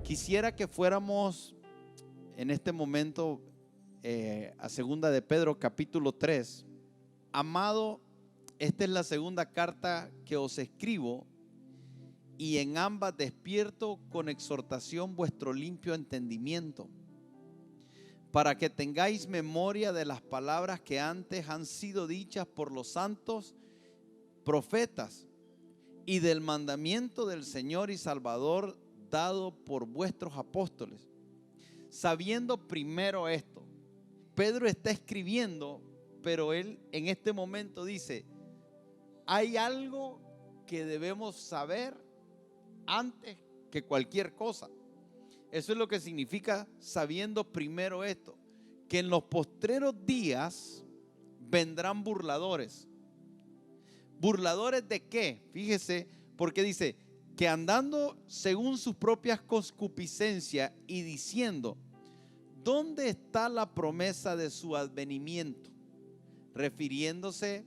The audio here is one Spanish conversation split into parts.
Quisiera que fuéramos en este momento a segunda de Pedro capítulo 3. Amado, esta es la segunda carta que os escribo, y en ambas despierto con exhortación vuestro limpio entendimiento, para que tengáis memoria de las palabras que antes han sido dichas por los santos profetas, y del mandamiento del Señor y Salvador dado por vuestros apóstoles. Sabiendo primero esto, Pedro está escribiendo, pero él en este momento dice: hay algo que debemos saber antes que cualquier cosa. Eso es lo que significa sabiendo primero esto, que en los postreros días vendrán burladores. ¿Burladores de qué? Fíjese, porque dice que andando según sus propias concupiscencias y diciendo: ¿dónde está la promesa de su advenimiento? Refiriéndose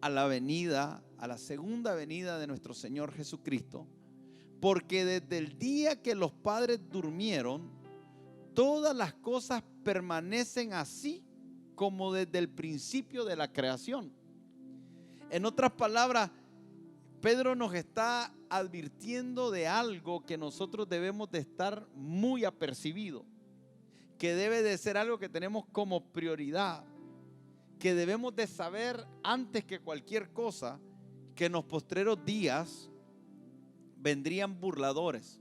a la venida, a la segunda venida de nuestro Señor Jesucristo. Porque desde el día que los padres durmieron, todas las cosas permanecen así como desde el principio de la creación. En otras palabras, Pedro nos está advirtiendo de algo que nosotros debemos de estar muy apercibidos, que debe de ser algo que tenemos como prioridad, que debemos de saber antes que cualquier cosa, que en los postreros días vendrían burladores,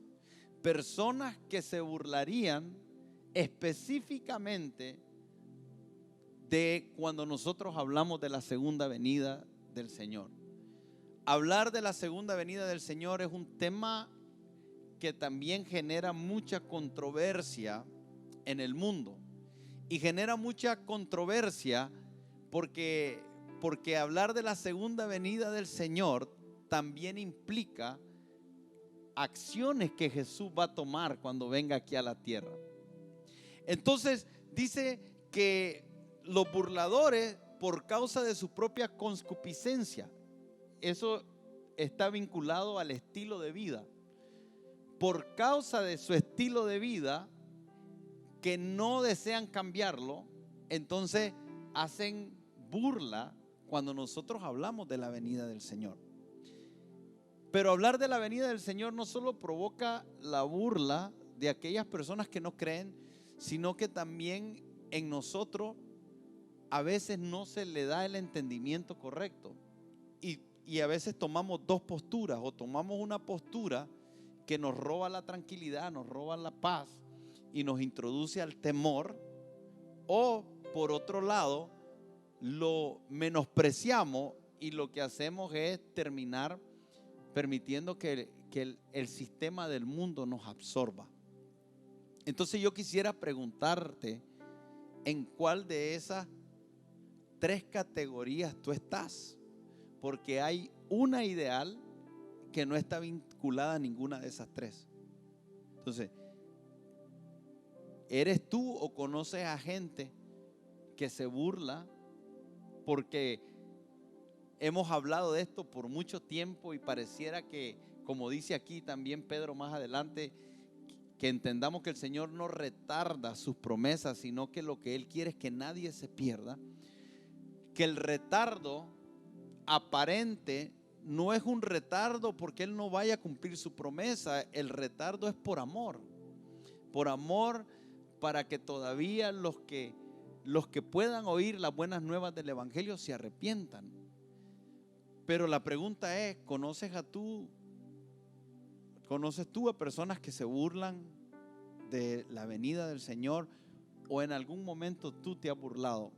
personas que se burlarían específicamente de cuando nosotros hablamos de la segunda venida del Señor. Hablar de la segunda venida del Señor es un tema que también genera mucha controversia en el mundo, y genera mucha controversia porque hablar de la segunda venida del Señor también implica acciones que Jesús va a tomar cuando venga aquí a la tierra. Entonces dice que los burladores, por causa de su propia concupiscencia, eso está vinculado al estilo de vida, por causa de su estilo de vida, que no desean cambiarlo, entonces hacen burla cuando nosotros hablamos de la venida del Señor. Pero hablar de la venida del Señor no solo provoca la burla de aquellas personas que no creen, sino que también en nosotros a veces no se le da el entendimiento correcto, y a veces tomamos dos posturas, o tomamos una postura que nos roba la tranquilidad, nos roba la paz y nos introduce al temor, o por otro lado lo menospreciamos y lo que hacemos es terminar permitiendo que el sistema del mundo nos absorba. Entonces yo quisiera preguntarte, ¿en cuál de esas tres categorías tú estás? Porque hay una ideal que no está vinculada a ninguna de esas tres. Entonces, ¿eres tú o conoces a gente que se burla? Porque hemos hablado de esto por mucho tiempo y pareciera que, como dice aquí también Pedro más adelante, que entendamos que el Señor no retarda sus promesas, sino que lo que Él quiere es que nadie se pierda. Que el retardo aparente no es un retardo porque Él no vaya a cumplir su promesa. El retardo es por amor para que todavía los que puedan oír las buenas nuevas del Evangelio se arrepientan. Pero la pregunta es, ¿conoces tú a personas que se burlan de la venida del Señor, o en algún momento tú te has burlado?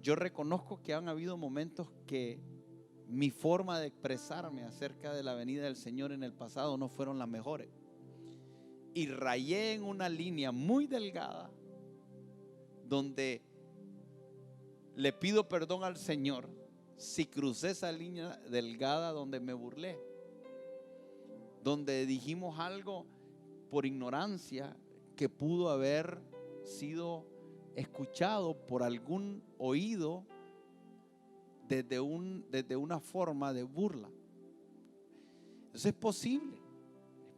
Yo reconozco que han habido momentos que mi forma de expresarme acerca de la venida del Señor en el pasado no fueron las mejores, y rayé en una línea muy delgada donde le pido perdón al Señor si crucé esa línea delgada donde me burlé, donde dijimos algo por ignorancia que pudo haber sido escuchado por algún oído desde una forma de burla. Eso es posible.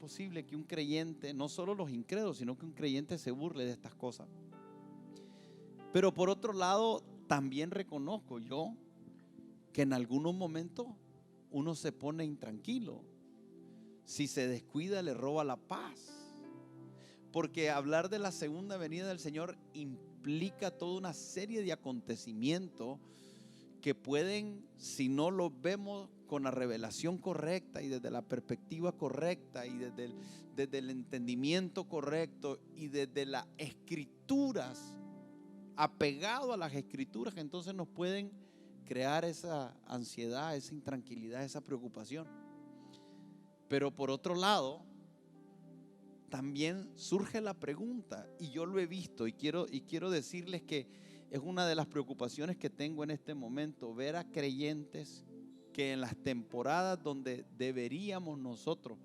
posible que un creyente, no solo los incrédulos, sino que un creyente se burle de estas cosas? Pero por otro lado, también reconozco yo que en algunos momentos uno se pone intranquilo. Si se descuida, le roba la paz. Porque hablar de la segunda venida del Señor implica toda una serie de acontecimientos que pueden, si no los vemos con la revelación correcta y desde la perspectiva correcta y desde el entendimiento correcto y desde las escrituras, apegado a las escrituras, entonces nos pueden crear esa ansiedad, esa intranquilidad, esa preocupación. Pero por otro lado, también surge la pregunta, y yo lo he visto y quiero decirles que es una de las preocupaciones que tengo en este momento, ver a creyentes que en las temporadas donde deberíamos nosotros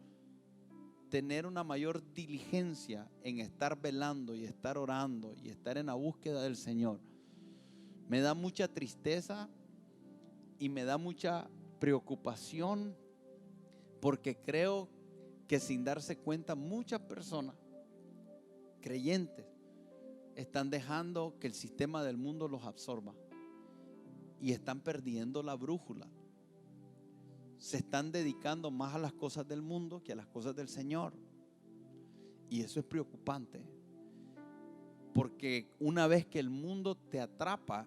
tener una mayor diligencia en estar velando y estar orando y estar en la búsqueda del Señor, me da mucha tristeza y me da mucha preocupación, porque creo que sin darse cuenta muchas personas creyentes están dejando que el sistema del mundo los absorba y están perdiendo la brújula. Se están dedicando más a las cosas del mundo que a las cosas del Señor. Y eso es preocupante, porque una vez que el mundo te atrapa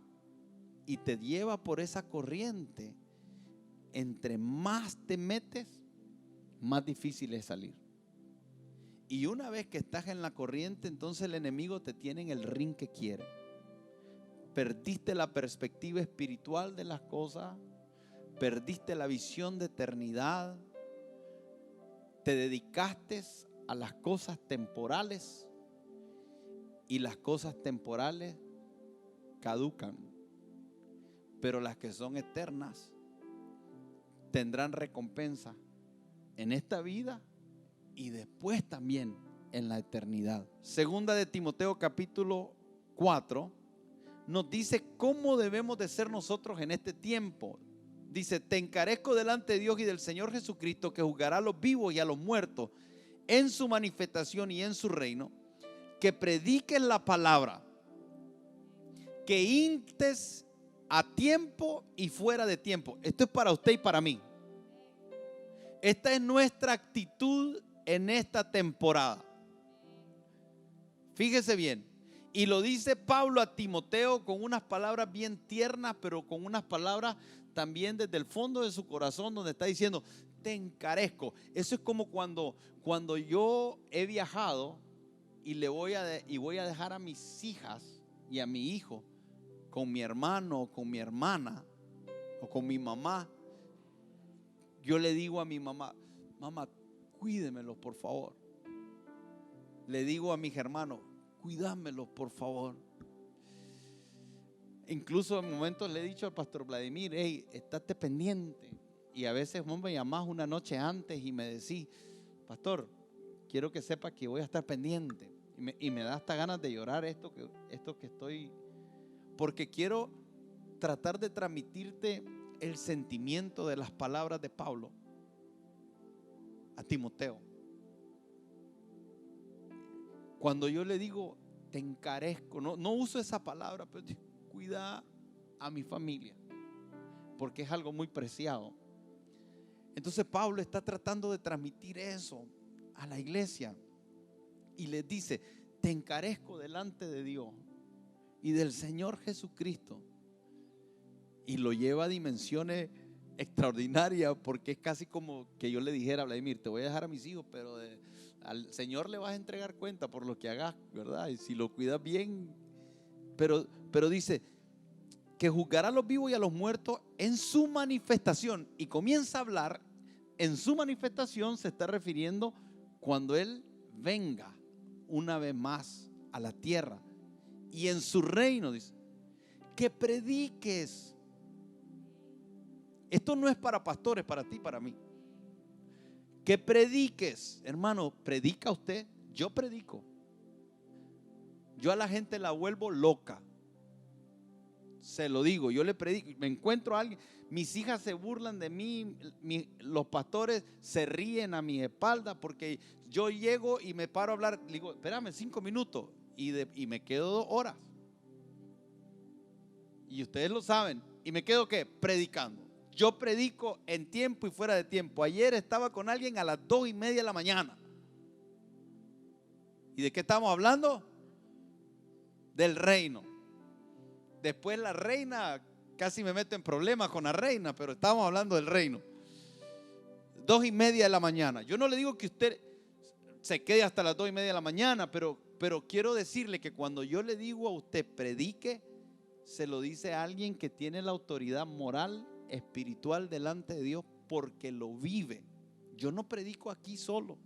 y te lleva por esa corriente, entre más te metes, más difícil es salir. Y una vez que estás en la corriente, entonces el enemigo te tiene en el ring que quiere. Perdiste la perspectiva espiritual de las cosas, perdiste la visión de eternidad, te dedicaste a las cosas temporales y las cosas temporales caducan, pero las que son eternas tendrán recompensa en esta vida y después también en la eternidad. Segunda de Timoteo capítulo 4 nos dice cómo debemos de ser nosotros en este tiempo. Dice: te encarezco delante de Dios y del Señor Jesucristo, que juzgará a los vivos y a los muertos en su manifestación y en su reino, que prediques la palabra, que instes a tiempo y fuera de tiempo. Esto es para usted y para mí. Esta es nuestra actitud en esta temporada. Fíjese bien. Y lo dice Pablo a Timoteo con unas palabras bien tiernas, pero con unas palabras también desde el fondo de su corazón, donde está diciendo: te encarezco. Eso es como cuando yo he viajado y voy a dejar a mis hijas y a mi hijo con mi hermano, con mi hermana o con mi mamá. Yo le digo a mi mamá: mamá, cuídemelos por favor. Le digo a mis hermanos: cuídamelos por favor. Incluso en momentos le he dicho al pastor Vladimir: hey, estate pendiente. Y a veces vos me llamás una noche antes y me decís: pastor, quiero que sepa que voy a estar pendiente. Y me da hasta ganas de llorar esto que estoy, porque quiero tratar de transmitirte el sentimiento de las palabras de Pablo a Timoteo. Cuando yo le digo te encarezco, no uso esa palabra, pero cuida a mi familia, porque es algo muy preciado. Entonces Pablo está tratando de transmitir eso a la iglesia y les dice: te encarezco delante de Dios y del Señor Jesucristo. Y lo lleva a dimensiones extraordinarias, porque es casi como que yo le dijera a Vladimir: te voy a dejar a mis hijos, pero al Señor le vas a entregar cuenta por lo que hagas, ¿verdad? Y si lo cuidas bien. Pero dice que juzgará a los vivos y a los muertos en su manifestación. Y comienza a hablar en su manifestación. Se está refiriendo cuando Él venga una vez más a la tierra. Y en su reino, dice, que prediques. Esto no es para pastores, para ti, para mí. Que prediques. Hermano, ¿predica usted? Yo predico. Yo a la gente la vuelvo loca. se lo digo. Yo le predico, me encuentro a alguien, mis hijas se burlan de mí, los pastores se ríen a mi espalda porque yo llego y me paro a hablar. Le digo, espérame 5 minutos y me quedo 2 horas. Y ustedes lo saben. ¿Y me quedo qué? Predicando. Yo predico en tiempo y fuera de tiempo. Ayer estaba con alguien a las 2:30 de la mañana. ¿Y de qué estamos hablando? Del reino. Después la reina, casi me meto en problemas con la reina, pero estamos hablando del reino. 2:30 de la mañana. Yo no le digo que usted se quede hasta las 2:30 de la mañana, pero quiero decirle que cuando yo le digo a usted predique, se lo dice a alguien que tiene la autoridad moral, espiritual delante de Dios, porque lo vive. Yo no predico aquí solo.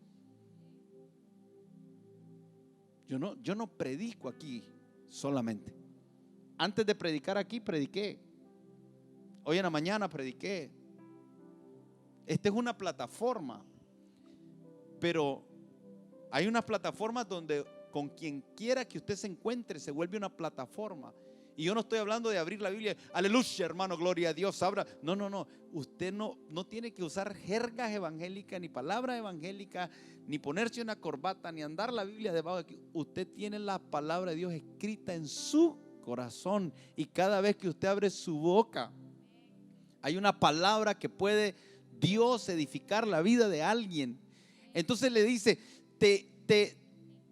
Yo no predico aquí solamente. Antes de predicar aquí, prediqué. Hoy en la mañana prediqué. Esta es una plataforma, pero hay unas plataformas donde con quien quiera que usted se encuentre se vuelve una plataforma. Y yo no estoy hablando de abrir la Biblia, aleluya hermano, gloria a Dios, abra. No. Usted no tiene que usar jergas evangélicas, ni palabras evangélicas, ni ponerse una corbata, ni andar la Biblia debajo de aquí. Usted tiene la palabra de Dios escrita en su corazón. Y cada vez que usted abre su boca, hay una palabra que puede Dios edificar la vida de alguien. Entonces le dice, te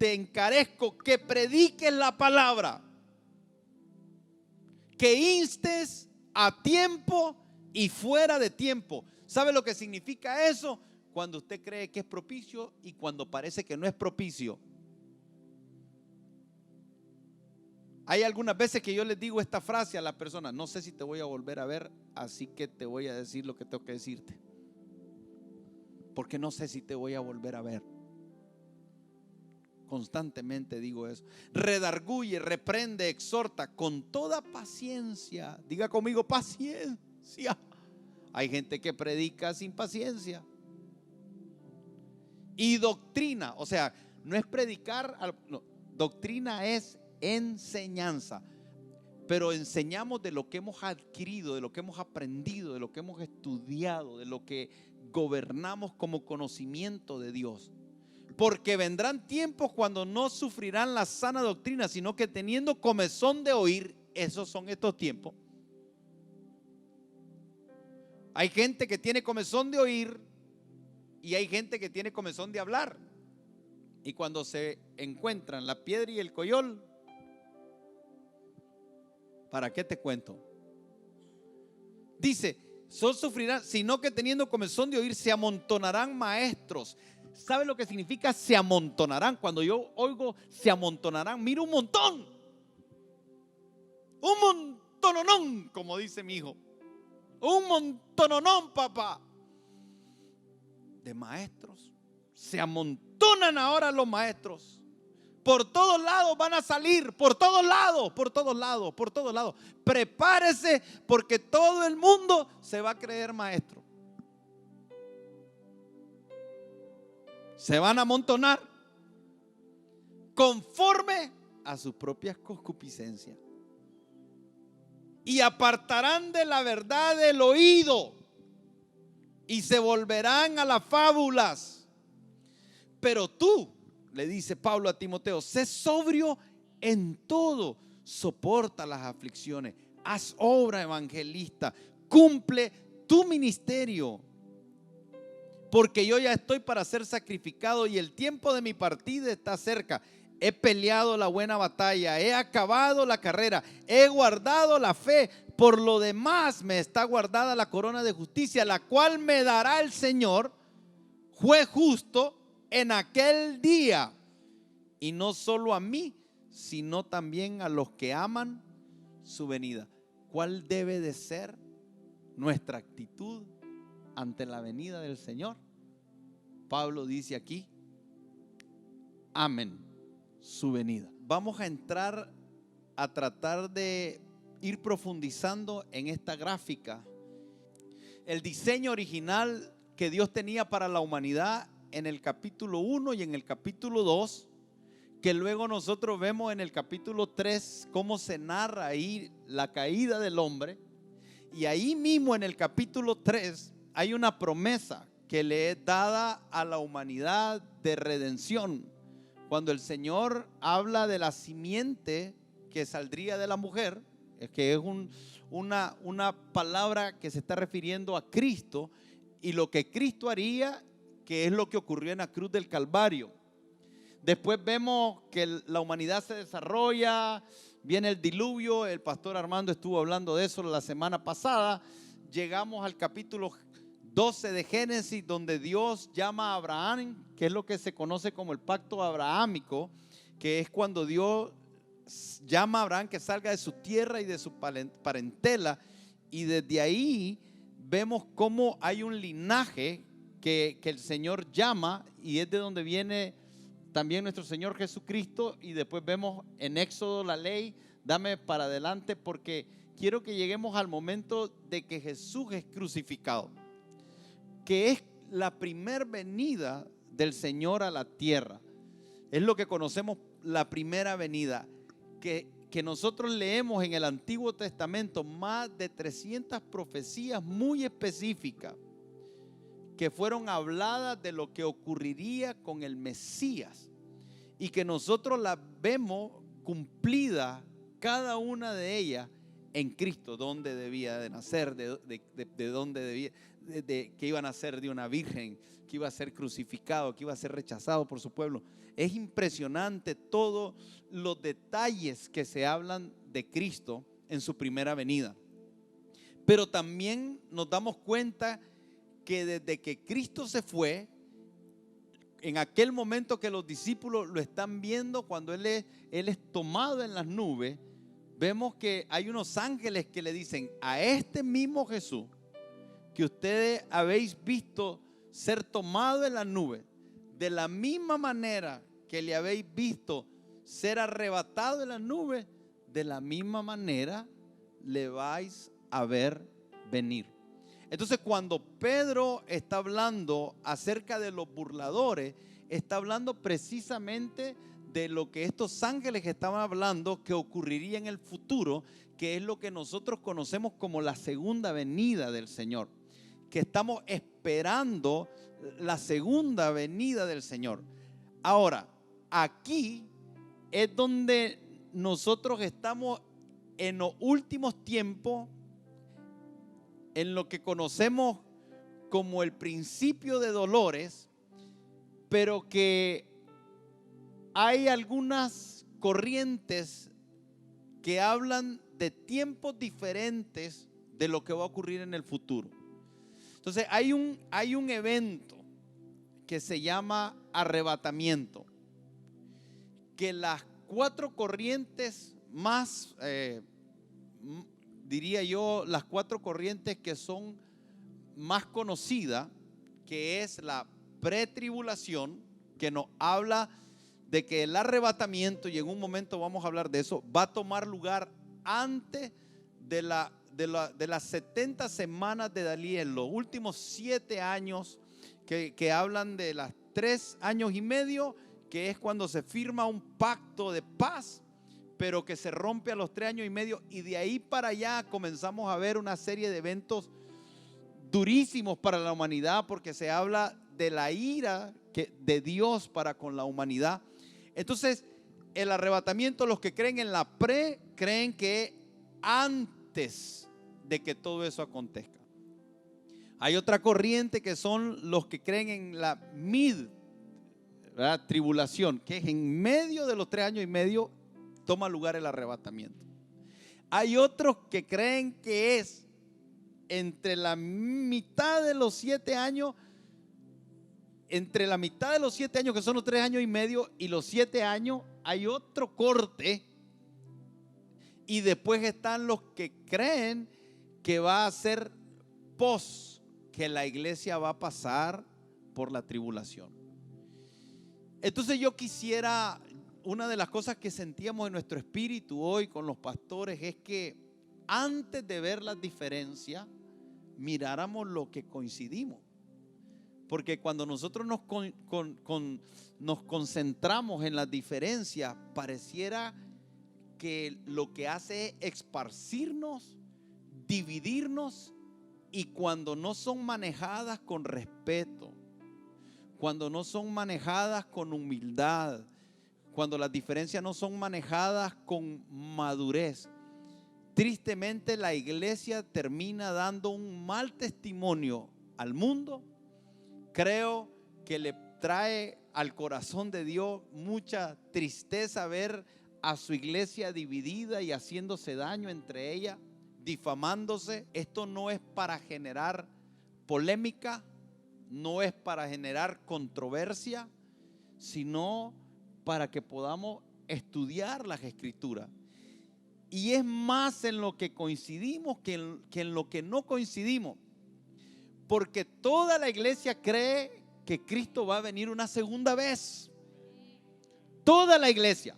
encarezco que prediques la palabra, que instes a tiempo y fuera de tiempo. ¿Sabe lo que significa eso? Cuando usted cree que es propicio y cuando parece que no es propicio. Hay algunas veces que yo les digo esta frase a la persona: no sé si te voy a volver a ver, así que te voy a decir lo que tengo que decirte, porque no sé si te voy a volver a ver. Constantemente digo eso. Redarguye, reprende, exhorta con toda paciencia. Diga conmigo, paciencia. Hay gente que predica sin paciencia. Y doctrina, o sea, no es predicar, no, doctrina es enseñanza. Pero enseñamos de lo que hemos adquirido, de lo que hemos aprendido, de lo que hemos estudiado, de lo que gobernamos como conocimiento de Dios. Porque vendrán tiempos cuando no sufrirán la sana doctrina, sino que teniendo comezón de oír, esos son estos tiempos. Hay gente que tiene comezón de oír y hay gente que tiene comezón de hablar. Y cuando se encuentran la piedra y el coyol, ¿para qué te cuento? Dice, sufrirán, sino que teniendo comezón de oír, se amontonarán maestros. ¿Sabe lo que significa se amontonarán? Cuando yo oigo se amontonarán, miro un montón. Un montononón, como dice mi hijo. Un montononón, papá. De maestros. Se amontonan ahora los maestros. Por todos lados van a salir, por todos lados. Prepárese, porque todo el mundo se va a creer maestro. Se van a amontonar conforme a sus propias concupiscencias y apartarán de la verdad el oído y se volverán a las fábulas. Pero tú, le dice Pablo a Timoteo, sé sobrio en todo, soporta las aflicciones, haz obra evangelista, cumple tu ministerio. Porque yo ya estoy para ser sacrificado y el tiempo de mi partida está cerca. He peleado la buena batalla, he acabado la carrera, he guardado la fe. Por lo demás me está guardada la corona de justicia, la cual me dará el Señor, juez justo, en aquel día. Y no solo a mí, sino también a los que aman su venida. ¿Cuál debe de ser nuestra actitud ante la venida del Señor? Pablo dice aquí, amen su venida. Vamos a entrar a tratar de ir profundizando en esta gráfica. El diseño original que Dios tenía para la humanidad en el capítulo 1 y en el capítulo 2 que luego nosotros vemos en el capítulo 3 cómo se narra ahí la caída del hombre. Y ahí mismo en el capítulo 3 hay una promesa que le es dada a la humanidad de redención. Cuando el Señor habla de la simiente que saldría de la mujer, que es una palabra que se está refiriendo a Cristo y lo que Cristo haría, que es lo que ocurrió en la cruz del Calvario. Después vemos que la humanidad se desarrolla, viene el diluvio, el pastor Armando estuvo hablando de eso la semana pasada. Llegamos al capítulo 12 de Génesis, donde Dios llama a Abraham, que es lo que se conoce como el pacto abrahámico, que es cuando Dios llama a Abraham que salga de su tierra y de su parentela, y desde ahí vemos cómo hay un linaje que el Señor llama, y es de donde viene también nuestro Señor Jesucristo. Y después vemos en Éxodo la ley. Dame para adelante porque quiero que lleguemos al momento de que Jesús es crucificado, que es la primer venida del Señor a la tierra. Es lo que conocemos, la primera venida, que nosotros leemos en el Antiguo Testamento más de 300 profecías muy específicas que fueron habladas de lo que ocurriría con el Mesías, y que nosotros las vemos cumplidas cada una de ellas en Cristo, donde debía de nacer, de dónde debía, que iba a nacer de una virgen, que iba a ser crucificado, que iba a ser rechazado por su pueblo. Es impresionante todos los detalles que se hablan de Cristo en su primera venida. Pero también nos damos cuenta que desde que Cristo se fue, en aquel momento que los discípulos lo están viendo, cuando Él es tomado en las nubes, vemos que hay unos ángeles que le dicen: a este mismo Jesús que ustedes habéis visto ser tomado en las nubes, de la misma manera que le habéis visto ser arrebatado en las nubes, de la misma manera le vais a ver venir. Entonces, cuando Pedro está hablando acerca de los burladores, está hablando precisamente de lo que estos ángeles estaban hablando que ocurriría en el futuro, que es lo que nosotros conocemos como la segunda venida del Señor, que estamos esperando la segunda venida del Señor. Ahora, aquí es donde nosotros estamos en los últimos tiempos, en lo que conocemos como el principio de dolores, pero que hay algunas corrientes que hablan de tiempos diferentes de lo que va a ocurrir en el futuro. Entonces hay un evento que se llama arrebatamiento, que las cuatro corrientes más, diría yo, las cuatro corrientes que son más conocidas, que es la pretribulación, que nos habla de que el arrebatamiento, y en un momento vamos a hablar de eso, va a tomar lugar antes de las 70 semanas de Daniel, los últimos 7 años que hablan de las 3 años y medio, que es cuando se firma un pacto de paz, pero que se rompe a los 3 años y medio, y de ahí para allá comenzamos a ver una serie de eventos durísimos para la humanidad, porque se habla de la ira de Dios para con la humanidad. Entonces, el arrebatamiento, los que creen en la creen que antes de que todo eso acontezca. Hay otra corriente que son los que creen en la ¿verdad?, tribulación, que es en medio de los 3 años y medio toma lugar el arrebatamiento. Hay otros que creen que es entre la mitad de los 7 años, entre la mitad de los 7 años, que son los 3 años y medio, y los 7 años, hay otro corte. Y después están los que creen que va a ser que la iglesia va a pasar por la tribulación. Entonces yo quisiera, una de las cosas que sentíamos en nuestro espíritu hoy con los pastores es que antes de ver las diferencias, miráramos lo que coincidimos. Porque cuando nosotros nos concentramos en las diferencias, pareciera que lo que hace es esparcirnos, dividirnos, y cuando no son manejadas con respeto, cuando no son manejadas con humildad, cuando las diferencias no son manejadas con madurez, tristemente la iglesia termina dando un mal testimonio al mundo. Creo que le trae al corazón de Dios mucha tristeza ver a su iglesia dividida y haciéndose daño entre ella, difamándose. Esto no es para generar polémica, no es para generar controversia, sino para que podamos estudiar las Escrituras. Y es más en lo que coincidimos que en lo que no coincidimos. Porque toda la iglesia cree que Cristo va a venir una segunda vez. Toda la iglesia.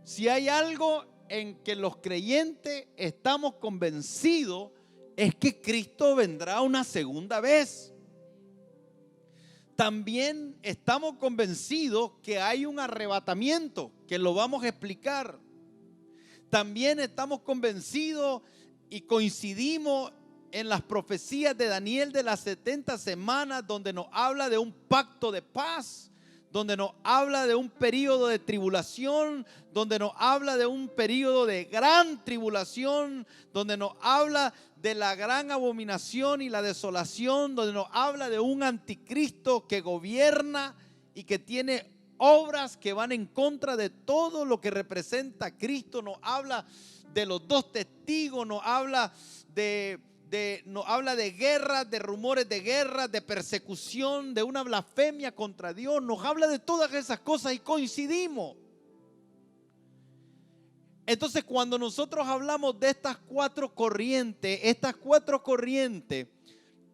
Si hay algo en que los creyentes estamos convencidos, es que Cristo vendrá una segunda vez. También estamos convencidos que hay un arrebatamiento, que lo vamos a explicar. También estamos convencidos y coincidimos en las profecías de Daniel de las 70 semanas, donde nos habla de un pacto de paz, donde nos habla de un periodo de tribulación, donde nos habla de un periodo de gran tribulación, donde nos habla de la gran abominación y la desolación, donde nos habla de un anticristo que gobierna y que tiene obras que van en contra de todo lo que representa a Cristo. Nos habla de los dos testigos, nos habla de guerras, de rumores de guerra, de persecución, de una blasfemia contra Dios. Nos habla de todas esas cosas y coincidimos. Entonces, cuando nosotros hablamos de estas cuatro corrientes,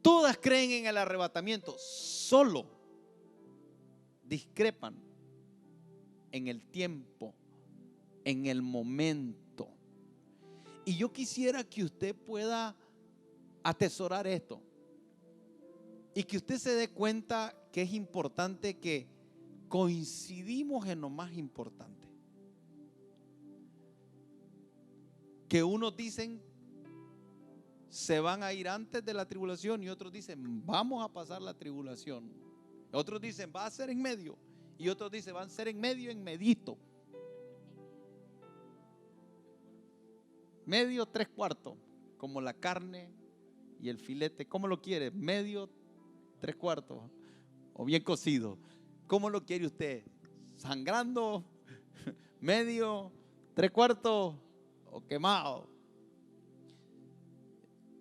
todas creen en el arrebatamiento, solo discrepan en el tiempo, en el momento. Y yo quisiera que usted pueda atesorar esto y que usted se dé cuenta que es importante que coincidimos en lo más importante. Que unos dicen se van a ir antes de la tribulación y otros dicen vamos a pasar la tribulación. Otros dicen va a ser en medio y otros dicen van a ser en medio, en medito. Medio, tres cuartos, como la carne y el filete. ¿Cómo lo quiere? Medio, tres cuartos o bien cocido. ¿Cómo lo quiere usted? ¿Sangrando? ¿Medio, tres cuartos o quemado?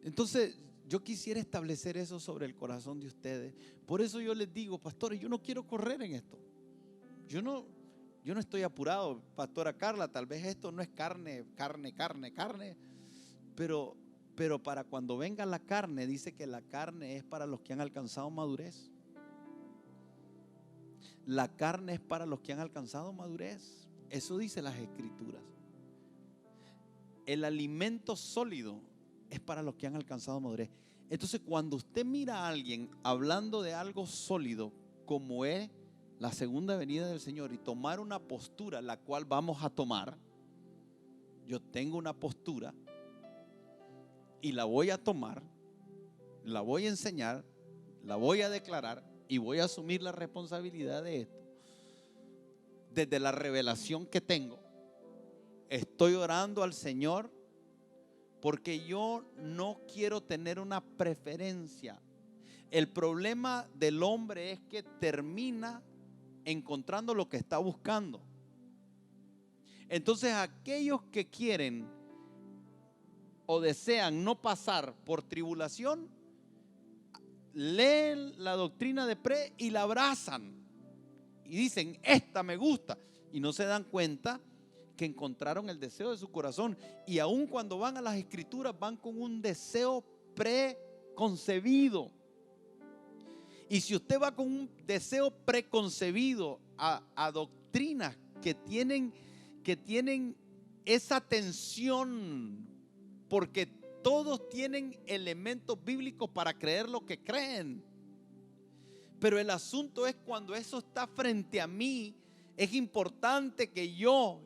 Entonces yo quisiera establecer eso sobre el corazón de ustedes. Por eso yo les digo, pastores, yo no quiero correr en esto. Yo no estoy apurado. Pastora Carla, tal vez esto no es carne, pero para cuando venga la carne, dice que la carne es para los que han alcanzado madurez. La carne es para los que han alcanzado madurez. Eso dice las Escrituras. El alimento sólido es para los que han alcanzado madurez. Entonces, cuando usted mira a alguien hablando de algo sólido, como es la segunda venida del Señor, y tomar una postura, la cual vamos a tomar, yo tengo una postura y la voy a tomar, la voy a enseñar, la voy a declarar y voy a asumir la responsabilidad de esto. Desde la revelación que tengo, estoy orando al Señor porque yo no quiero tener una preferencia. El problema del hombre es que termina encontrando lo que está buscando. Entonces, aquellos que quieren o desean no pasar por tribulación, leen la doctrina de Pre y la abrazan y dicen, esta me gusta, y no se dan cuenta que encontraron el deseo de su corazón. Y aun cuando van a las Escrituras, van con un deseo preconcebido. Y si usted va con un deseo preconcebido a doctrinas que tienen esa tensión, porque todos tienen elementos bíblicos para creer lo que creen. Pero el asunto es cuando eso está frente a mí, es importante que yo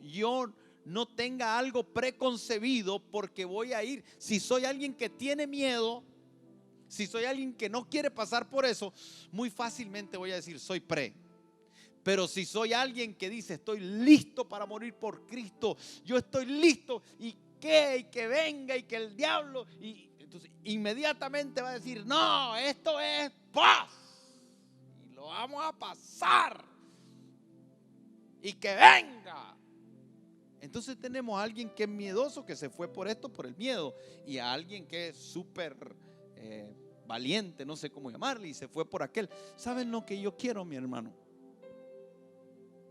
no tenga algo preconcebido, porque voy a ir. Si soy alguien que tiene miedo, si soy alguien que no quiere pasar por eso, muy fácilmente voy a decir soy pre. Pero si soy alguien que dice estoy listo para morir por Cristo, yo estoy listo, y que venga y que el diablo, y entonces inmediatamente va a decir no, esto es paz y lo vamos a pasar y que venga. Entonces tenemos a alguien que es miedoso, que se fue por esto, por el miedo, y a alguien que es súper valiente, no sé cómo llamarle, y se fue por aquel. ¿Saben lo que yo quiero, mi hermano?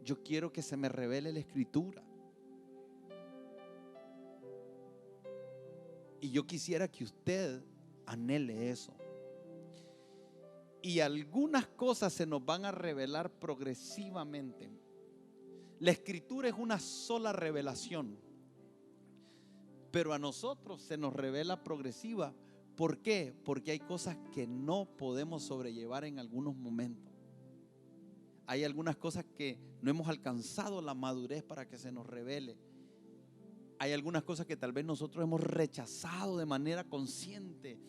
Yo quiero que se me revele la Escritura. Y yo quisiera que usted anhele eso. Y algunas cosas se nos van a revelar progresivamente. La Escritura es una sola revelación, pero a nosotros se nos revela progresiva. ¿Por qué? Porque hay cosas que no podemos sobrellevar en algunos momentos. Hay algunas cosas que no hemos alcanzado la madurez para que se nos revele. Hay algunas cosas que tal vez nosotros hemos rechazado de manera consciente,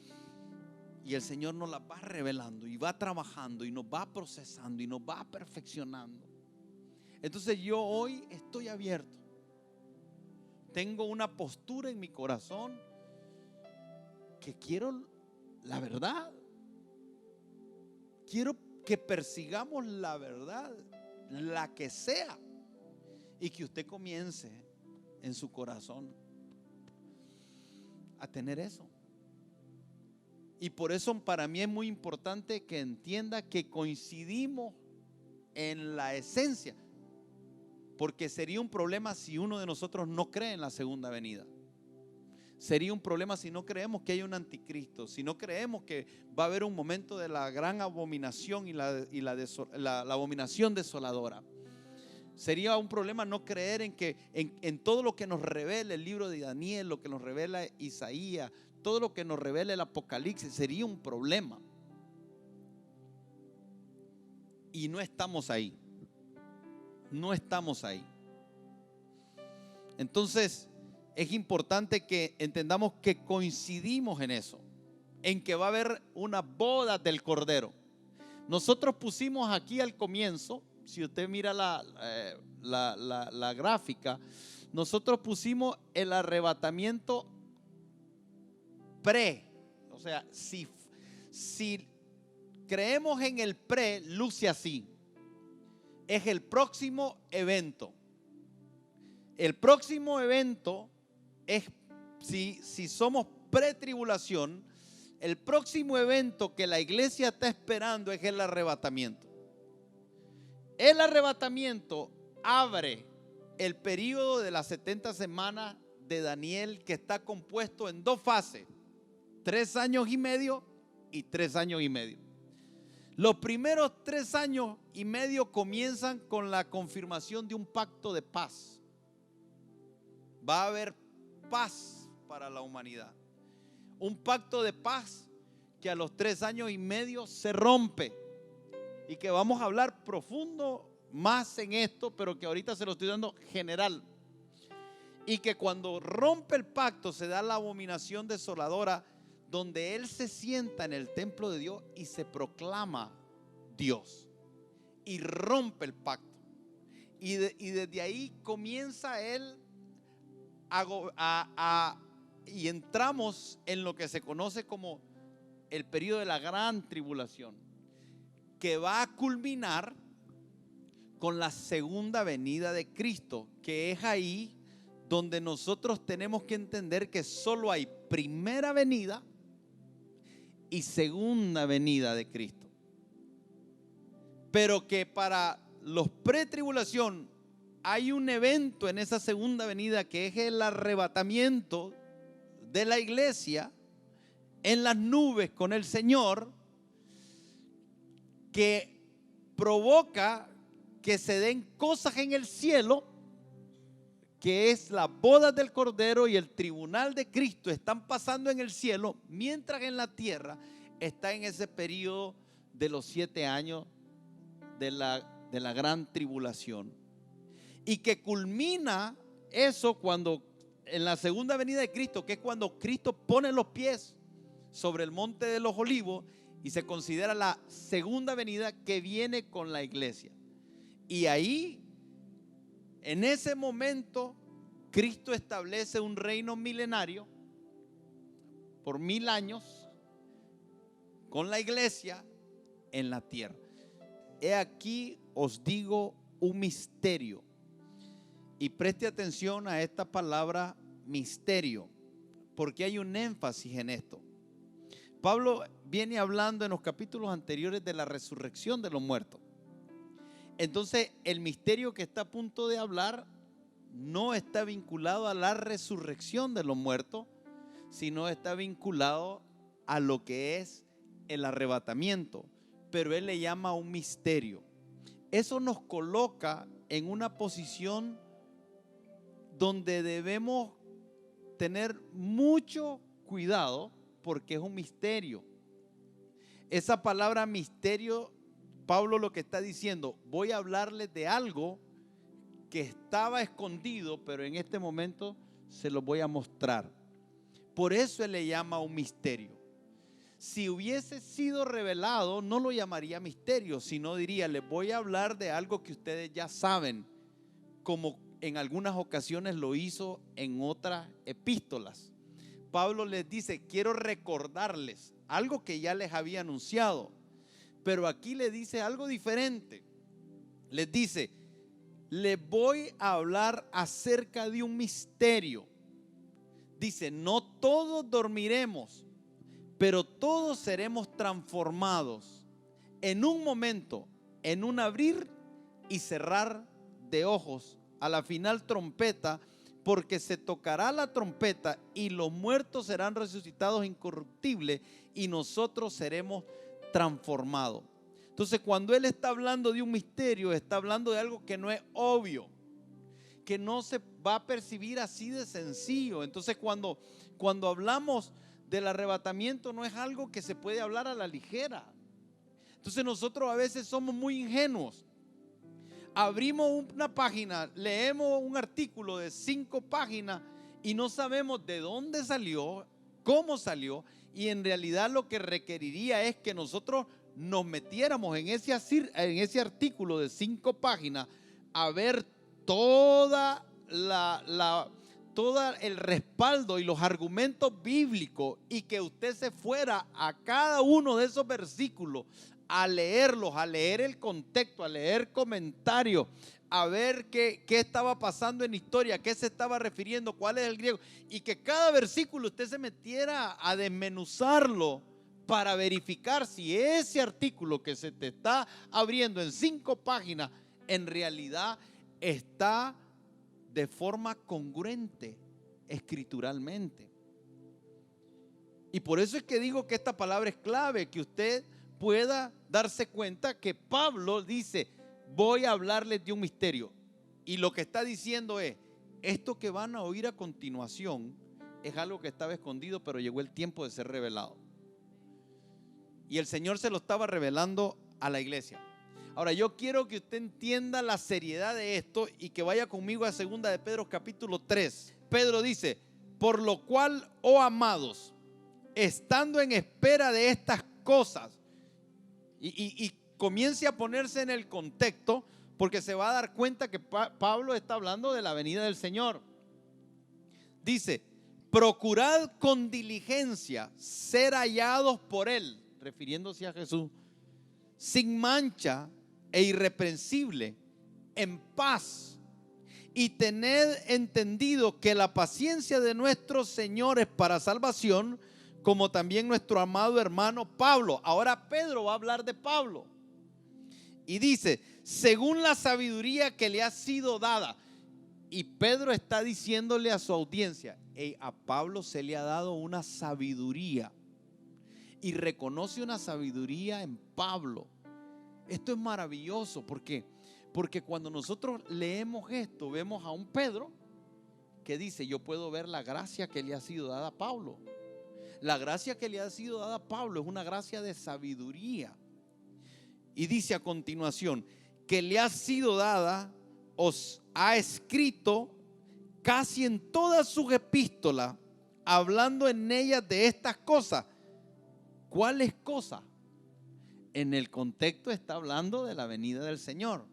y el Señor nos las va revelando y va trabajando y nos va procesando y nos va perfeccionando. Entonces yo hoy estoy abierto. Tengo una postura en mi corazón que quiero la verdad. Quiero que persigamos la verdad, la que sea, y que usted comience en su corazón a tener eso. Y por eso para mí es muy importante que entienda que coincidimos en la esencia, porque sería un problema si uno de nosotros no cree en la segunda venida. Sería un problema si no creemos que hay un anticristo, si no creemos que va a haber un momento de la gran abominación y la abominación desoladora. Sería un problema no creer en todo lo que nos revela el libro de Daniel, lo que nos revela Isaías, todo lo que nos revela el Apocalipsis. Sería un problema. Y no estamos ahí. No estamos ahí. Entonces es importante que entendamos que coincidimos en eso, en que va a haber una boda del Cordero. Nosotros pusimos aquí al comienzo, si usted mira la gráfica, nosotros pusimos el arrebatamiento pre. O sea, si creemos en el pre, luce así. Es el próximo evento. El próximo evento es, si somos pretribulación, el próximo evento que la iglesia está esperando es el arrebatamiento. El arrebatamiento abre el periodo de las 70 semanas de Daniel, que está compuesto en dos fases: 3 años y medio y 3 años y medio. Los primeros 3 años y medio comienzan con la confirmación de un pacto de paz. Va a haber paz para la humanidad. Un pacto de paz que a los 3 años y medio se rompe, y que vamos a hablar profundo más en esto, pero que ahorita se lo estoy dando general. Y que cuando rompe el pacto se da la abominación desoladora, donde Él se sienta en el templo de Dios y se proclama Dios y rompe el pacto. Y desde ahí comienza Él y entramos en lo que se conoce como el periodo de la gran tribulación, que va a culminar con la segunda venida de Cristo, que es ahí donde nosotros tenemos que entender que solo hay primera venida y segunda venida de Cristo, pero que para los pretribulación hay un evento en esa segunda venida, que es el arrebatamiento de la iglesia en las nubes con el Señor, que provoca que se den cosas en el cielo, que es la boda del Cordero y el tribunal de Cristo están pasando en el cielo, mientras en la tierra está en ese periodo de los 7 años de la gran tribulación, y que culmina eso cuando en la segunda venida de Cristo, que es cuando Cristo pone los pies sobre el monte de los olivos, y se considera la segunda venida que viene con la iglesia. Y ahí, en ese momento, Cristo establece un reino milenario por 1000 años con la iglesia en la tierra. He aquí os digo un misterio, y preste atención a esta palabra misterio, porque hay un énfasis en esto. Pablo viene hablando en los capítulos anteriores de la resurrección de los muertos. Entonces, el misterio que está a punto de hablar no está vinculado a la resurrección de los muertos, sino está vinculado a lo que es el arrebatamiento, pero él le llama un misterio. Eso nos coloca en una posición donde debemos tener mucho cuidado, porque es un misterio. Esa palabra misterio, Pablo lo que está diciendo, voy a hablarles de algo que estaba escondido, pero en este momento se lo voy a mostrar. Por eso él le llama un misterio. Si hubiese sido revelado, no lo llamaría misterio, sino diría, les voy a hablar de algo que ustedes ya saben, como en algunas ocasiones lo hizo en otras epístolas. Pablo les dice, quiero recordarles algo que ya les había anunciado, pero aquí le dice algo diferente. Les dice, les voy a hablar acerca de un misterio. Dice, no todos dormiremos, pero todos seremos transformados en un momento, en un abrir y cerrar de ojos, a la final trompeta, porque se tocará la trompeta y los muertos serán resucitados incorruptibles y nosotros seremos transformados. Entonces, cuando él está hablando de un misterio, está hablando de algo que no es obvio, que no se va a percibir así de sencillo. Entonces, cuando hablamos del arrebatamiento, no es algo que se puede hablar a la ligera. Entonces, nosotros a veces somos muy ingenuos. Abrimos una página, leemos un artículo de 5 páginas y no sabemos de dónde salió, cómo salió, y en realidad lo que requeriría es que nosotros nos metiéramos en ese artículo de 5 páginas a ver todo el respaldo y los argumentos bíblicos, y que usted se fuera a cada uno de esos versículos a leerlos, a leer el contexto, a leer comentarios, a ver qué estaba pasando en la historia, qué se estaba refiriendo, cuál es el griego, y que cada versículo usted se metiera a desmenuzarlo para verificar si ese artículo que se te está abriendo en 5 páginas en realidad está de forma congruente escrituralmente. Y por eso es que digo que esta palabra es clave, que usted pueda darse cuenta que Pablo dice, voy a hablarles de un misterio, y lo que está diciendo es, esto que van a oír a continuación es algo que estaba escondido, pero llegó el tiempo de ser revelado, y el Señor se lo estaba revelando a la iglesia. Ahora, yo quiero que usted entienda la seriedad de esto y que vaya conmigo a 2 de Pedro capítulo 3. Pedro dice, por lo cual, oh amados, estando en espera de estas cosas, y comience a ponerse en el contexto, porque se va a dar cuenta que Pablo está hablando de la venida del Señor. Dice, procurad con diligencia ser hallados por él, refiriéndose a Jesús, sin mancha e irreprensible, en paz, y tened entendido que la paciencia de nuestro Señor es para salvación, como también nuestro amado hermano Pablo. Ahora Pedro va a hablar de Pablo y dice, según la sabiduría que le ha sido dada. Y Pedro está diciéndole a su audiencia, a Pablo se le ha dado una sabiduría, y reconoce una sabiduría en Pablo. Esto es maravilloso, porque cuando nosotros leemos esto, vemos a un Pedro que dice, yo puedo ver la gracia que le ha sido dada a Pablo. La gracia que le ha sido dada a Pablo es una gracia de sabiduría. Y dice a continuación, que le ha sido dada, os ha escrito casi en todas sus epístolas, hablando en ellas de estas cosas. ¿Cuáles cosas? En el contexto está hablando de la venida del Señor.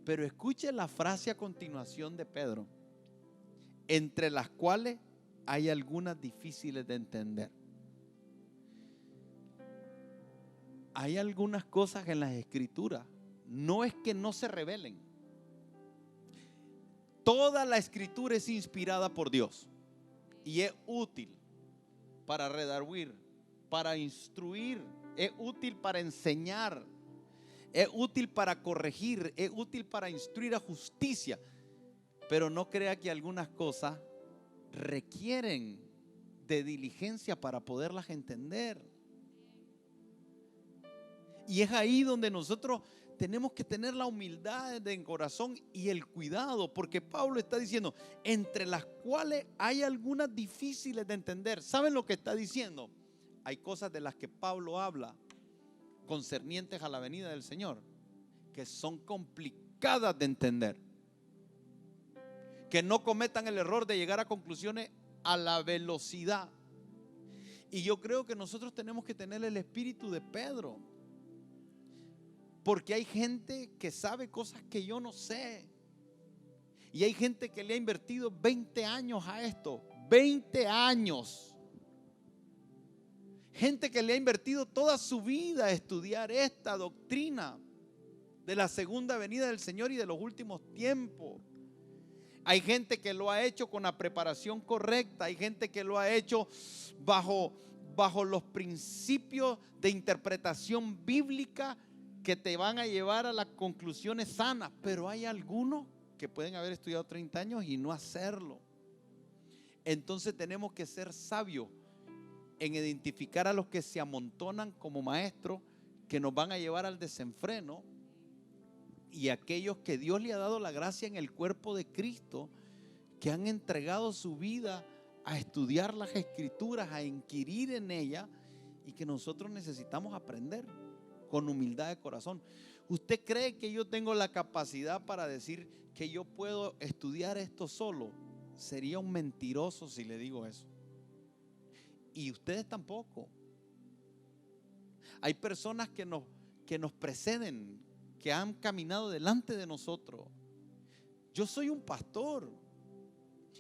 Pero escuche la frase a continuación de Pedro, entre las cuales hay algunas difíciles de entender. Hay algunas cosas en las Escrituras, no es que no se revelen. Toda la Escritura es inspirada por Dios y es útil para redarguir, para instruir, es útil para enseñar, es útil para corregir, es útil para instruir a justicia. Pero no crea que algunas cosas requieren de diligencia para poderlas entender. Y es ahí donde nosotros tenemos que tener la humildad de corazón y el cuidado, porque Pablo está diciendo, entre las cuales hay algunas difíciles de entender. ¿Saben lo que está diciendo? Hay cosas de las que Pablo habla concernientes a la venida del Señor que son complicadas de entender. Que no cometan el error de llegar a conclusiones a la velocidad. Y yo creo que nosotros tenemos que tener el espíritu de Pedro, porque hay gente que sabe cosas que yo no sé. Y hay gente que le ha invertido 20 años a esto. 20 años. Gente que le ha invertido toda su vida a estudiar esta doctrina de la segunda venida del Señor y de los últimos tiempos. Hay gente que lo ha hecho con la preparación correcta. Hay gente que lo ha hecho bajo los principios de interpretación bíblica que te van a llevar a las conclusiones sanas. Pero hay algunos que pueden haber estudiado 30 años y no hacerlo. Entonces tenemos que ser sabios en identificar a los que se amontonan como maestros, que nos van a llevar al desenfreno, y aquellos que Dios le ha dado la gracia en el cuerpo de Cristo, que han entregado su vida a estudiar las Escrituras, a inquirir en ellas, y que nosotros necesitamos aprender con humildad de corazón. ¿Usted cree que yo tengo la capacidad para decir que yo puedo estudiar esto solo? Sería un mentiroso si le digo eso. Y ustedes tampoco. Hay personas que nos preceden, que han caminado delante de nosotros. Yo soy un pastor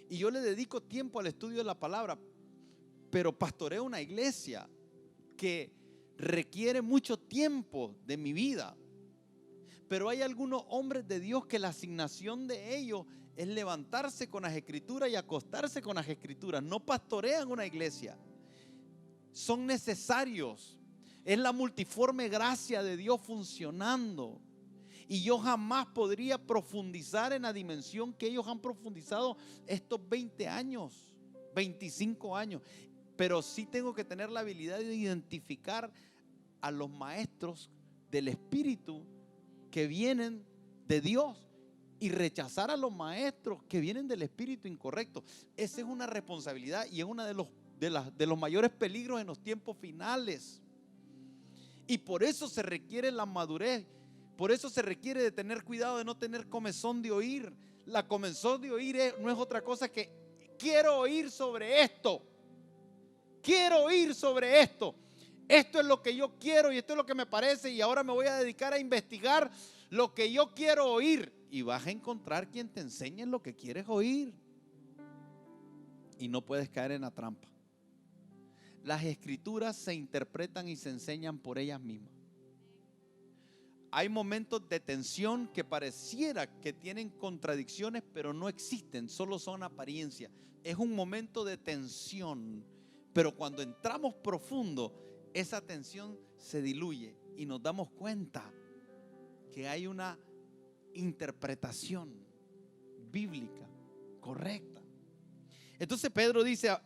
y yo le dedico tiempo al estudio de la palabra, pero pastoreo una iglesia que requiere mucho tiempo de mi vida. Pero hay algunos hombres de Dios que la asignación de ellos es levantarse con las Escrituras y acostarse con las Escrituras. No pastorean una iglesia, son necesarios. Es la multiforme gracia de Dios funcionando. Y yo jamás podría profundizar en la dimensión que ellos han profundizado estos 20 años, 25 años. Pero sí tengo que tener la habilidad de identificar a los maestros del Espíritu que vienen de Dios y rechazar a los maestros que vienen del espíritu incorrecto. Esa es una responsabilidad y es uno de los mayores peligros en los tiempos finales. Y por eso se requiere la madurez. Por eso se requiere de tener cuidado de no tener comezón de oír. La comezón de oír no es otra cosa que quiero oír sobre esto. Quiero oír sobre esto. Esto es lo que yo quiero y esto es lo que me parece, y ahora me voy a dedicar a investigar lo que yo quiero oír. Y vas a encontrar quien te enseñe lo que quieres oír. Y no puedes caer en la trampa. Las Escrituras se interpretan y se enseñan por ellas mismas. Hay momentos de tensión que pareciera que tienen contradicciones, pero no existen, solo son apariencias. Es un momento de tensión, pero cuando entramos profundo, esa tensión se diluye y nos damos cuenta que hay una interpretación bíblica correcta. Entonces Pedro dice,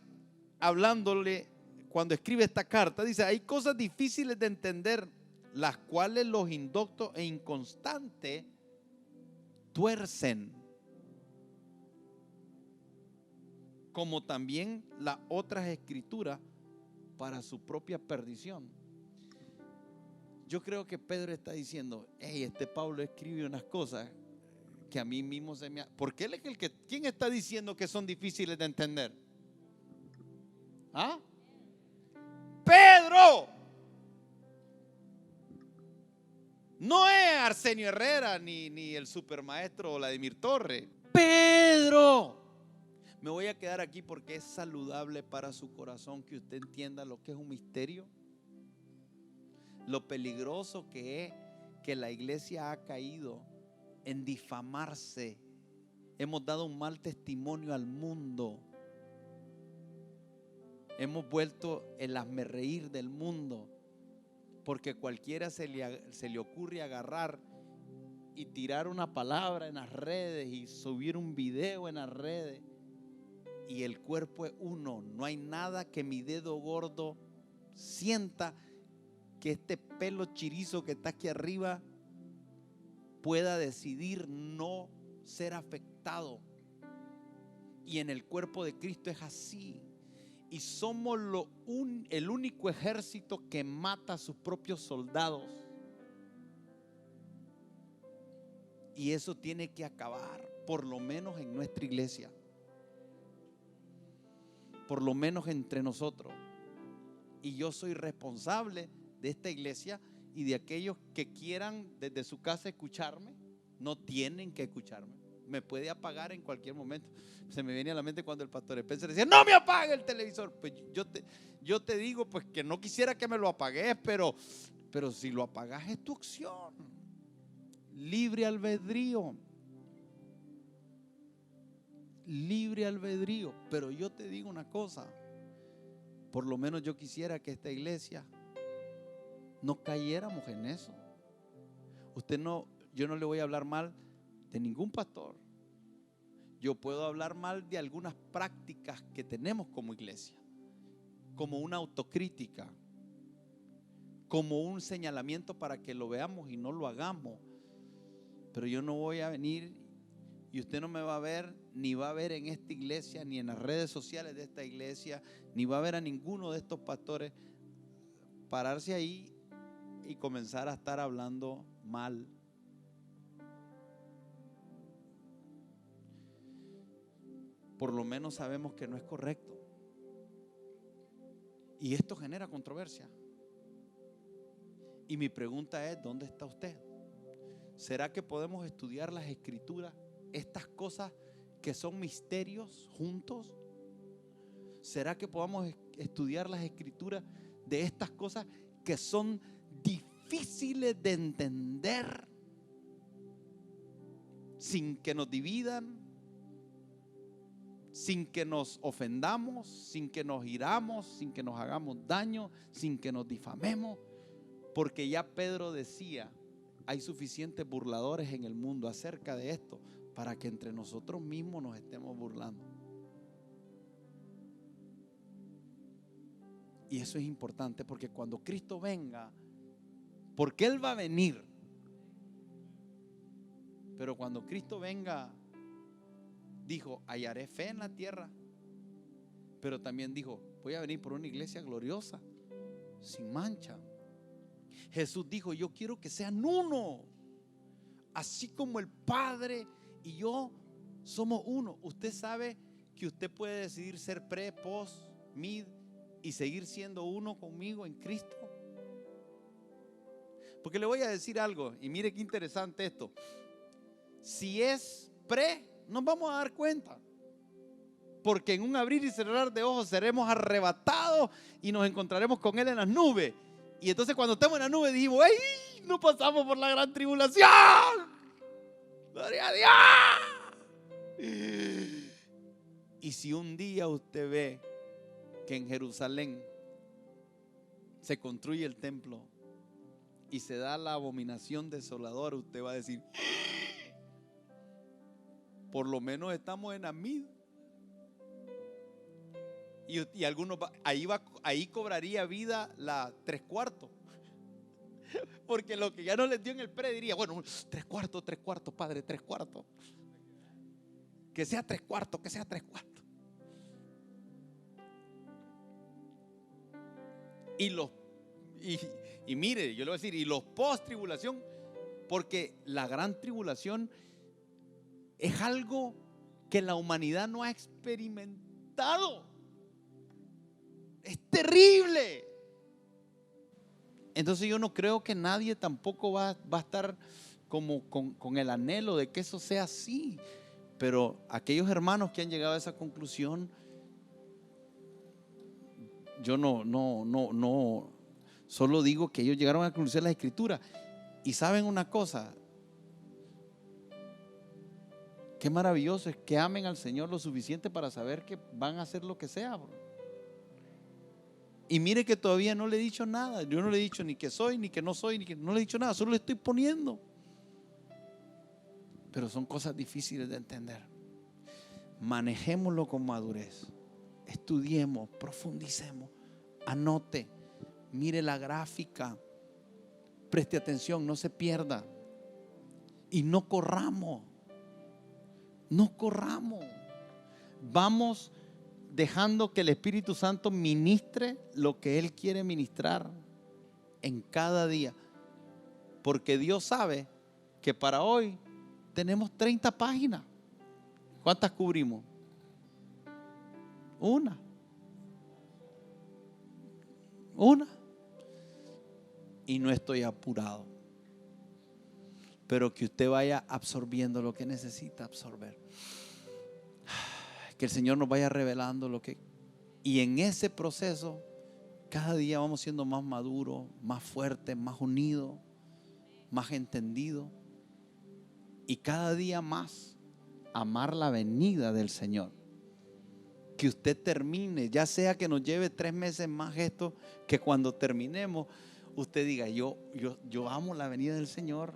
hablándole cuando escribe esta carta, dice: hay cosas difíciles de entender, las cuales los indoctos e inconstantes tuercen, como también las otras escrituras para su propia perdición. Yo creo que Pedro está diciendo, hey, este Pablo escribe unas cosas que a mí mismo se me... Porque él es el que... ¿Quién está diciendo que son difíciles de entender? ¿Ah? Pedro. No es Arsenio Herrera ni el supermaestro Vladimir Torres. Pedro. Me voy a quedar aquí porque es saludable para su corazón que usted entienda lo que es un misterio. Lo peligroso que es que la iglesia ha caído en difamarse. Hemos dado un mal testimonio al mundo. Hemos vuelto el hazmerreír del mundo, porque cualquiera se le ocurre agarrar y tirar una palabra en las redes y subir un video en las redes, y el cuerpo es uno. No hay nada que mi dedo gordo sienta que este pelo chirizo que está aquí arriba pueda decidir no ser afectado. Y en el cuerpo de Cristo es así. Y somos el único ejército que mata a sus propios soldados. Y eso tiene que acabar, por lo menos en nuestra iglesia, por lo menos entre nosotros. Y yo soy responsable de esta iglesia y de aquellos que quieran desde su casa escucharme. No tienen que escucharme. Me puede apagar en cualquier momento. Se me viene a la mente cuando el pastor Spencer decía: no me apague el televisor. Pues yo te digo pues que no quisiera que me lo apagues, pero si lo apagas es tu opción. Libre albedrío. Libre albedrío. Pero yo te digo una cosa, por lo menos yo quisiera que esta iglesia no cayéramos en eso. Yo no le voy a hablar mal de ningún pastor. Yo puedo hablar mal de algunas prácticas que tenemos como iglesia, como una autocrítica, como un señalamiento para que lo veamos y no lo hagamos. Pero yo no voy a venir y usted no me va a ver, ni va a ver en esta iglesia, ni en las redes sociales de esta iglesia, ni va a ver a ninguno de estos pastores pararse ahí y comenzar a estar hablando mal. Por lo menos sabemos que no es correcto. Y esto genera controversia. Y mi pregunta es: ¿dónde está usted? ¿Será que podemos estudiar las escrituras, estas cosas que son misterios, juntos? ¿Será que podamos estudiar las escrituras de estas cosas que son difíciles de entender sin que nos dividan, sin que nos ofendamos, sin que nos hiramos, sin que nos hagamos daño, sin que nos difamemos? Porque ya Pedro decía: hay suficientes burladores en el mundo acerca de esto para que entre nosotros mismos nos estemos burlando. Y eso es importante, porque cuando Cristo venga, porque Él va a venir, pero cuando Cristo venga, dijo: hallaré fe en la tierra, pero también dijo: voy a venir por una iglesia gloriosa, sin mancha. Jesús dijo: yo quiero que sean uno, así como el Padre y yo somos uno. Usted sabe que usted puede decidir ser pre, post, mid y seguir siendo uno conmigo en Cristo. Porque le voy a decir algo, y mire qué interesante esto. Si es pre, nos vamos a dar cuenta, porque en un abrir y cerrar de ojos seremos arrebatados y nos encontraremos con Él en las nubes. Y entonces cuando estemos en la nube dijimos: ¡ay! No pasamos por la gran tribulación. ¡Gloria a Dios! Y si un día usted ve que en Jerusalén se construye el templo y se da la abominación desoladora, usted va a decir: por lo menos estamos en Amid. Y algunos ahí cobraría vida la 3/4. Porque lo que ya no les dio en el pre diría: bueno, 3/4, Padre, 3/4. Que sea 3/4, que sea 3/4. Y mire, yo le voy a decir, y los post tribulación, porque la gran tribulación es algo que la humanidad no ha experimentado. Es terrible. Entonces yo no creo que nadie tampoco va a estar como con el anhelo de que eso sea así. Pero aquellos hermanos que han llegado a esa conclusión, yo no, solo digo que ellos llegaron a la conclusión de la Escritura. Y saben una cosa, qué maravilloso es que amen al Señor lo suficiente para saber que van a hacer lo que sea, bro. Y mire que todavía no le he dicho nada. Yo no le he dicho ni que soy, ni que no soy, ni que no le he dicho nada. Solo le estoy poniendo. Pero son cosas difíciles de entender. Manejémoslo con madurez. Estudiemos, profundicemos, anote, mire la gráfica, preste atención, no se pierda. Y no corramos. No corramos. Vamos dejando que el Espíritu Santo ministre lo que Él quiere ministrar en cada día. Porque Dios sabe que para hoy tenemos 30 páginas. ¿Cuántas cubrimos? Una. Y no estoy apurado. Pero que usted vaya absorbiendo lo que necesita absorber. Que el Señor nos vaya revelando lo que... Y en ese proceso, cada día vamos siendo más maduros, más fuertes, más unidos, más entendidos. Y cada día más amar la venida del Señor. Que usted termine, ya sea que nos lleve 3 meses más esto, que cuando terminemos, usted diga, yo amo la venida del Señor.